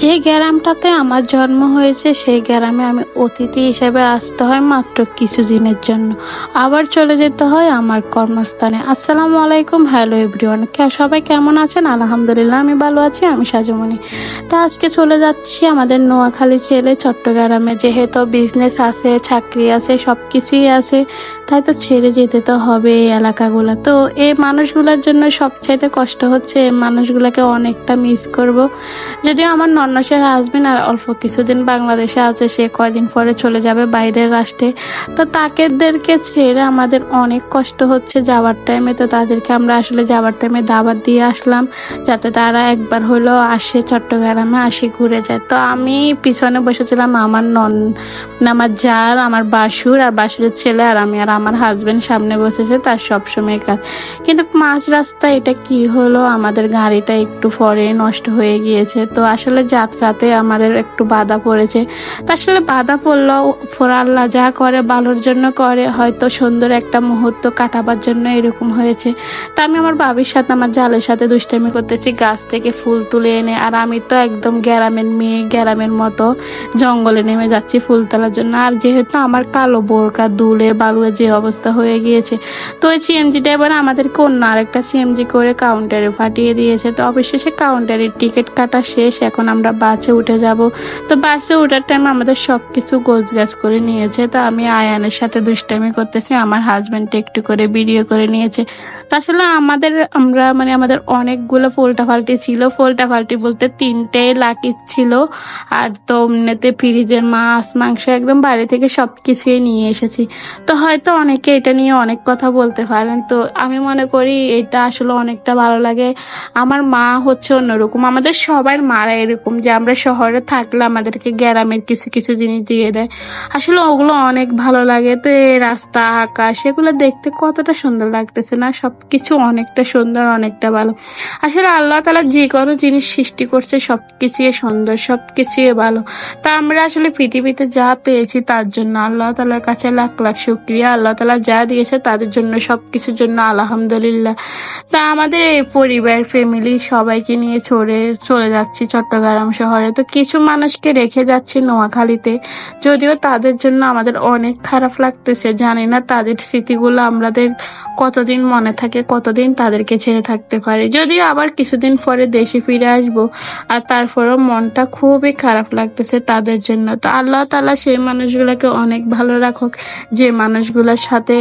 যে গ্রামটাতে আমার জন্ম হয়েছে সেই গ্রামে আমি অতিথি হিসেবে আসতে হয় মাত্র কিছুদিনের জন্য, আবার চলে যেতে হয় আমার কর্মস্থানে। আসসালামু আলাইকুম, হ্যালো এভরিওয়ান, সবাই কেমন আছেন? আলহামদুলিল্লাহ আমি ভালো আছি। আমি সাজুমণি। তা আজকে চলে যাচ্ছি আমাদের নোয়াখালী ছেড়ে চট্টগ্রামে। যেহেতু বিজনেস আছে, চাকরি আছে, সব কিছুই আছে, তাই তো ছেড়ে যেতে তো হবে এই এলাকাগুলো। তো এই মানুষগুলোর জন্য সবচাইতে কষ্ট হচ্ছে, এই মানুষগুলোকে অনেকটা মিস করব। যদিও আমার নন্নসের হাজবেন্ড আর অল্প কিছুদিন বাংলাদেশে আছে, সে কয়দিন পরে চলে যাবে বাইরের রাষ্ট্রে। তো তাদেরকে ছেড়ে আমাদের অনেক কষ্ট হচ্ছে যাওয়ার টাইমে। তো তাদেরকে আমরা আসলে যাওয়ার টাইমে দাওয়াত দিয়ে আসলাম যাতে তারা একবার হলেও আসে, চট্টগ্রামে আসি, ঘুরে যায়। তো আমি পিছনে বসেছিলাম, আমার জার, আমার বাসুর আর বাসুরের ছেলে আর আমি, আর আমার হাজবেন্ড সামনে বসেছে, তার সবসময় কাজ। কিন্তু মাঝ রাস্তা এটা কি হলো, আমাদের গাড়িটা একটু পরে নষ্ট হয়ে গিয়েছে। তো আসলে যাত্রাতে আমাদের একটু বাধা পড়েছে। তো আসলে বাধা পড়লো, আল্লাহ যা করে ভালোর জন্য করে, হয়তো সুন্দর একটা মুহূর্ত কাটাবার জন্য এরকম হয়েছে। তা আমি আমার বাবির সাথে, আমার জালের সাথে দুষ্টামি করতেছি, গাছ থেকে ফুল তুলে এনে। আর আমি তো একদম গ্রামের মেয়ে, গ্রামের মতো জঙ্গলে নেমে যাচ্ছি ফুল তোলার জন্য। আর যেহেতু আমার কালো বোরকা দুলে বালুয়ে যে অবস্থা হয়ে গিয়েছে, তো ওই সিএমজি ড্রাইভার আমাদেরকে অন্য আরেকটা সিএমজি করে কাউন্টারে পাঠিয়ে দিয়েছে। তো অবশেষে কাউন্টারের টিকিট কাটা শেষ, এখন আমরা বাসে উঠে যাব। তো বাসে ওঠার টাইম আমাদের সবকিছু গোছগাছ করে নিয়েছে। তো আমি আয়ানের সাথে দুষ্টামি করতেছি, আমার হাজবেন্ড একটু করে ভিডিও করে নিয়েছে। তো আসলে আমাদের অনেকগুলো পোল্টাপাল্টি ছিল। পোল্টাপাল্টি বলতে 3টে লাকি ছিল। আর তো এমনিতে ফ্রিজের মাছ মাংস একদম বাড়ি থেকে সবকিছুই নিয়ে এসেছি। তো হয়তো অনেকে এটা নিয়ে অনেক কথা বলতে পারেন, তো আমি মনে করি এটা আসলে অনেকটা ভালো লাগে। আমার মা হচ্ছে অন্যরকম, আমাদের সবার মারা এরকম যে আমরা শহরে থাকলে আমাদেরকে গ্রামের কিছু কিছু জিনিস দিয়ে দেয়, আসলে ওগুলো অনেক ভালো লাগে। তো এই রাস্তা, আকাশ, এগুলো দেখতে কতটা সুন্দর লাগতেছে না? সবকিছু অনেকটা সুন্দর, অনেকটা ভালো। আসলে আল্লাহ তাআলা যে কোনো জিনিস সৃষ্টি করছে সবকিছুই সুন্দর, সবকিছুই ভালো। তা আমরা আসলে পৃথিবীতে যা পেয়েছি তার জন্য আল্লাহ তাআলার কাছে লাখ লাখ শুকরিয়া। আল্লাহ তাআলা যা দিয়েছে তাদের জন্য, সবকিছুর জন্য আলহামদুলিল্লাহ। তা আমাদের এই পরিবার, ফ্যামিলি সবাইকে নিয়ে চলে যাচ্ছি চট্টগ্রাম শহরে। তো কিছু মানুষকে রেখে যাচ্ছি নোয়াখালীতে, যদিও তাদের জন্য আমাদের অনেক খারাপ লাগতেছে। জানি না তাদের স্মৃতিগুলো আমাদের কতদিন মনে থাকে, কতদিন তাদেরকে ছেড়ে থাকতে পারি। যদিও আবার কিছুদিন পরে দেশে ফিরে আসবো, আর তারপরেও মনটা খুবই খারাপ লাগতেছে তাদের জন্য। তো আল্লাহ তাআলা সেই মানুষগুলোকে অনেক ভালো রাখুক, যে মানুষগুলোর সাথে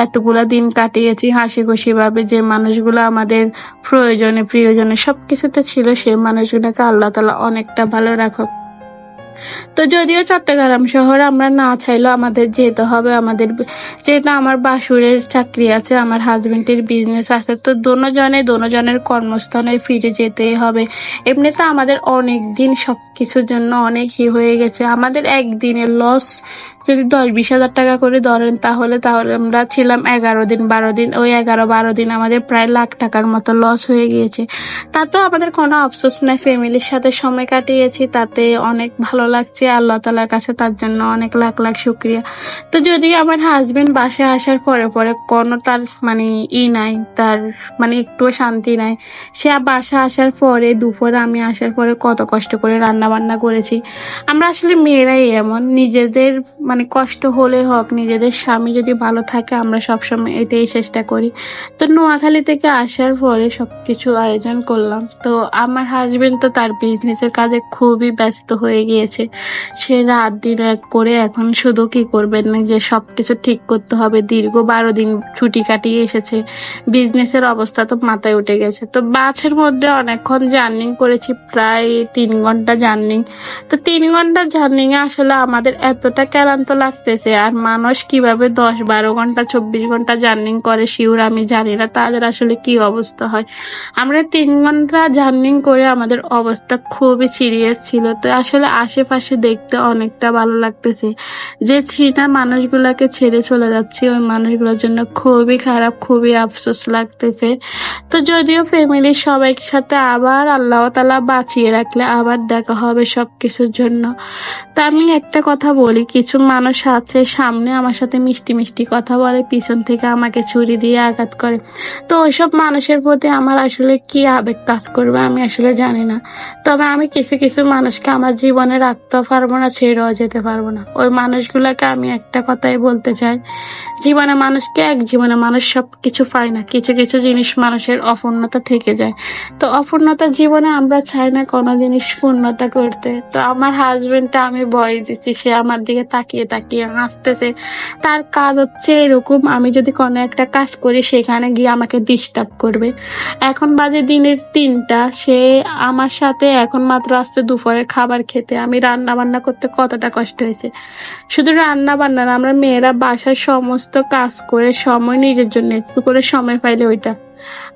এতগুলা দিন কাটিয়েছি হাসি খুশি ভাবে, যে মানুষগুলো আমাদের প্রয়োজনে প্রিয়জনে সবকিছুতে ছিল, সেই মানুষগুলোকে আল্লাহ তাআলা অনেকটা ভালো রাখুক। তো যদিও চট্টগ্রাম শহরে আমরা না চাইলেও আমাদের যেতে হবে। যেহেতু আমার বাসুরের চাকরি আছে, আমার হাজবেন্ডের বিজনেস আছে, তো দোনোজনের কর্মস্থানে ফিরে যেতেই হবে। এমনিতে আমাদের অনেক দিন সবকিছুর জন্য অনেক হয়ে গেছে। আমাদের একদিনের লস যদি 10-20 হাজার টাকা করে ধরেন, তাহলে আমরা ছিলাম 11 দিন 12 দিন, ওই 11-12 দিন আমাদের প্রায় লাখ টাকার মতো লস হয়ে গিয়েছে। তাতেও আমাদের কোনো আফসোস নাই, ফ্যামিলির সাথে সময় কাটিয়েছি, তাতে অনেক ভালো লাগছে। আল্লাহ তাআলার কাছে তার জন্য অনেক লাখ লাখ শুকরিয়া। তো যদি আমার হাজবেন্ড বাসায় আসার পরে পরে কোনো তার নাই, তার একটুও শান্তি নাই। সে বাসা আসার পরে, দুপুরে আমি আসার পরে কত কষ্ট করে রান্না বান্না করেছি। আমরা আসলে মেয়েরাই এমন, নিজেদের কষ্ট হলে হোক, নিজেদের স্বামী যদি ভালো থাকে, আমরা সবসময় এটাই চেষ্টা করি। তো নোয়াখালী থেকে আসার পরে সবকিছু আয়োজন করলাম। তো আমার হাজবেন্ড তো তার বিজনেসের কাজে খুবই ব্যস্ত হয়ে গিয়েছে। সে রাত দিন এক করে এখন শুধু কি করবেন না, যে সবকিছু ঠিক করতে হবে। দীর্ঘ 12 দিন ছুটি কাটিয়ে এসেছে, বিজনেসের অবস্থা তো মাথায় উঠে গেছে। তো বাসের মধ্যে অনেকক্ষণ জার্নিং করেছি, প্রায় 3 ঘন্টা জার্নিং। তো 3 ঘন্টা জার্নিং এ আসলে আমাদের এতটা ক্লান্ত লাগতেছে, আর মানুষ কিভাবে 10-12 ঘন্টা 24 ঘন্টা জার্নিং করে শিওর আমি জানি না তাদের আসলে কি অবস্থা হয়। আমরা 3 ঘন্টা জার্নিং করে আমাদের অবস্থা খুবই সিরিয়াস ছিল। তো আসলে আশেপাশে দেখতে অনেকটা ভালো লাগতেছে, যে চীনা মানুষগুলাকে ছেড়ে চলে যাচ্ছি, ওই মানুষগুলোর জন্য খুবই খারাপ, খুবই আফসোস লাগতেছে। তো যদিও ফ্যামিলির সবাই সাথে আবার আল্লাহ তাআলা বাঁচিয়ে রাখলে আবার দেখা হবে সবকিছুর জন্য। তা আমি একটা কথা বলি, কিছু মানুষ আছে সামনে আমার সাথে মিষ্টি মিষ্টি কথা বলে, পিছন থেকে আমাকে ছুরি দিয়ে আঘাত করে। তো ওইসব মানুষের প্রতি আমার আসলে কি আবেগ কাজ করবে আমি আসলে জানি না। তবে আমি কিছু কিছু মানুষকে আমার জীবনে রাখতেও পারবো না, ছেড়েও যেতে পারবো না। ওই মানুষগুলোকে আমি একটা কথাই বলতে চাই, জীবনে মানুষকে এক জীবনে মানুষ সব কিছু পায় না, কিছু কিছু জিনিস মানুষের অপূর্ণতা থেকে যায়। তো অপূর্ণতার জীবনে আমরা চাই না কোনো জিনিস পূর্ণতা করতে। তো আমার হাজবেন্ডটা আমি ভয় দিচ্ছি, সে আমার দিকে তাকিয়ে তাকিয়ে হাসতেছে। তার কাজ হচ্ছে এরকম, আমি যদি কোনো একটা কাজ করি সেখানে গিয়ে আমাকে ডিস্টার্ব করবে। এখন বাজে দিনের 3টা, সে আমার সাথে এখন মাত্র আসছে দুপুরের খাবার খেতে। আমি রান্না বান্না করতে কতটা কষ্ট হয়েছে। শুধু রান্না বান্না না, আমরা মেয়েরা বাসার সমস্ত কাজ করে সময় নিজের জন্য একটু করে সময় পাইলে ওইটা।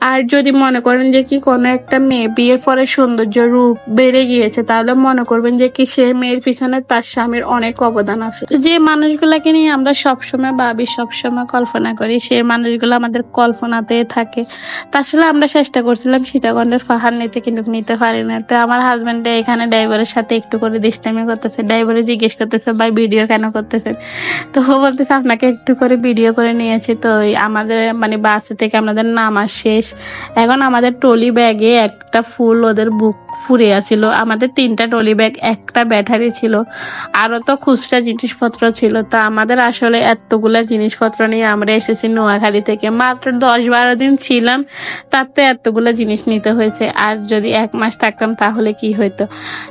আর যদি মনে করেন যে কি কোনো একটা মেয়ে বিয়ের পরে সৌন্দর্য রূপ বেড়ে গিয়েছে, তাহলে মনে করবেন যে কি সে মেয়ের পিছনে তার স্বামীর অনেক অবদান আছে। যে মানুষগুলাকে নিয়ে আমরা সবসময় ভাবি, সবসময় কল্পনা করি, সে মানুষগুলো আমাদের কল্পনাতে থাকে। তা আসলে আমরা চেষ্টা করছিলাম সীতাকুণ্ডের পাহাড় নিতে, কিন্তু নিতে পারি না। তো আমার হাজবেন্ড এখানে ড্রাইভারের সাথে একটু করে দুষ্টামি করতেছে। ড্রাইভারে জিজ্ঞেস করতেছে ভাই ভিডিও কেন করতেছেন, তো ও বলতেছে আপনাকে একটু করে ভিডিও করে নিয়েছি। তো আমাদের মানে বাসে থেকে আমাদের নামা শেষ, এখন আমাদের ট্রলি ব্যাগে একটা ফুল ওদের বুক ফুরে আছিল। আমাদের 3টা ট্রলি ব্যাগ, একটা ব্যাটারি ছিল, আরো তো খুচরা জিনিসপত্র ছিল। তা আমাদের আসলে এতগুলা জিনিসপত্র নিয়ে আমরা এসেছি নোয়াখালী থেকে। মাত্র 10-12 দিন ছিলাম, তাতে এতগুলা জিনিস নিতে হয়েছে। আর যদি 1 মাস থাকতাম তাহলে কি হইতো।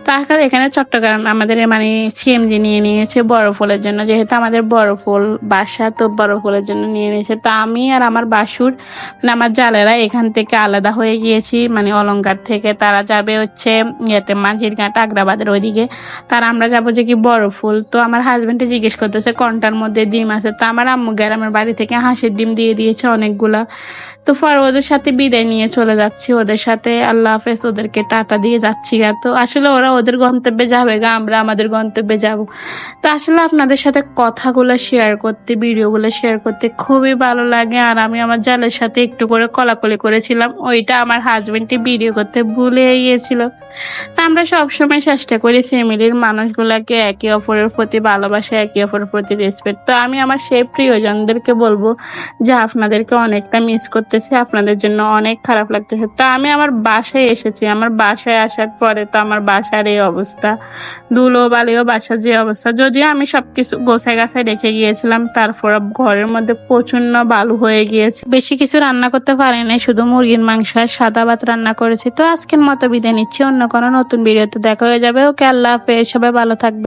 তাহলে এখানে চট্টগ্রাম আমাদের মানে সিএমজি নিয়ে নিয়েছে বরফলের জন্য, যেহেতু আমাদের বরফল বাসা, তো বরফলের জন্য নিয়ে নিয়েছে। তা আমি আর আমার বাসুর মানে আমার জালেরা এখান থেকে আলাদা হয়ে গিয়েছি, মানে অলংকার থেকে। তারা যাবে হচ্ছে ইয়েতে মাঝিরঘাট আগ্রাবাদের ওইদিকে, তারা আমরা যাবো যে কি বরফুল। তো আমার হাজবেন্ডে জিজ্ঞেস করতেছে কোনটার মধ্যে ডিম আছে। তো আমার আম্মু গ্রামের বাড়ি থেকে হাঁসের ডিম দিয়ে দিয়েছে অনেকগুলা। তো পরে ওদের সাথে বিদায় নিয়ে চলে যাচ্ছি, ওদের সাথে আল্লাহ হাফেজ, ওদেরকে টাটা দিয়ে যাচ্ছি গা। তো আসলে ওরা ওদের গন্তব্যে যাবে গা, আমরা আমাদের গন্তব্যে যাব। তো আসলে আপনাদের সাথে কথাগুলো শেয়ার করতে, ভিডিওগুলো শেয়ার করতে খুবই ভালো লাগে। আর আমি আমার জালের সাথে একটু করে কলাকলি করেছিলাম, ওইটা আমার হাজবেন্ডে ভিডিও করতে ভুলে গিয়েছিল। তা আমরা সবসময় চেষ্টা করি ফ্যামিলির মানুষগুলাকে একে অপরের প্রতি ভালোবাসা, একে অপরের প্রতি রেসপেক্ট। তো আমি আমার সেই প্রিয়জনদেরকে বলবো যে আপনাদেরকে অনেকটা মিস করতেছি, আপনাদের জন্য অনেক খারাপ লাগতেছে। তো আমি আমার বাসায় এসেছি, আমার বাসায় আসার পরে তো আমার বাসার এই অবস্থা, ধুলো বালিও বাসার যে অবস্থা। যদিও আমি সবকিছু গোছায় গাছায় রেখে গিয়েছিলাম, তারপর ঘরের মধ্যে প্রচন্ড বালু হয়ে গিয়েছে। বেশি কিছু রান্না করতে পারি নাই, শুধু মুরগির মাংস আর সাদা ভাত রান্না করেছি। তো আজকের মতো বিদায় নিচ্ছি, অন্য কোনো নতুন ভিডিওতে দেখা হয়ে যাবে। ওকে, আল্লাহ হাফেজ, সবাই ভালো থাকবে।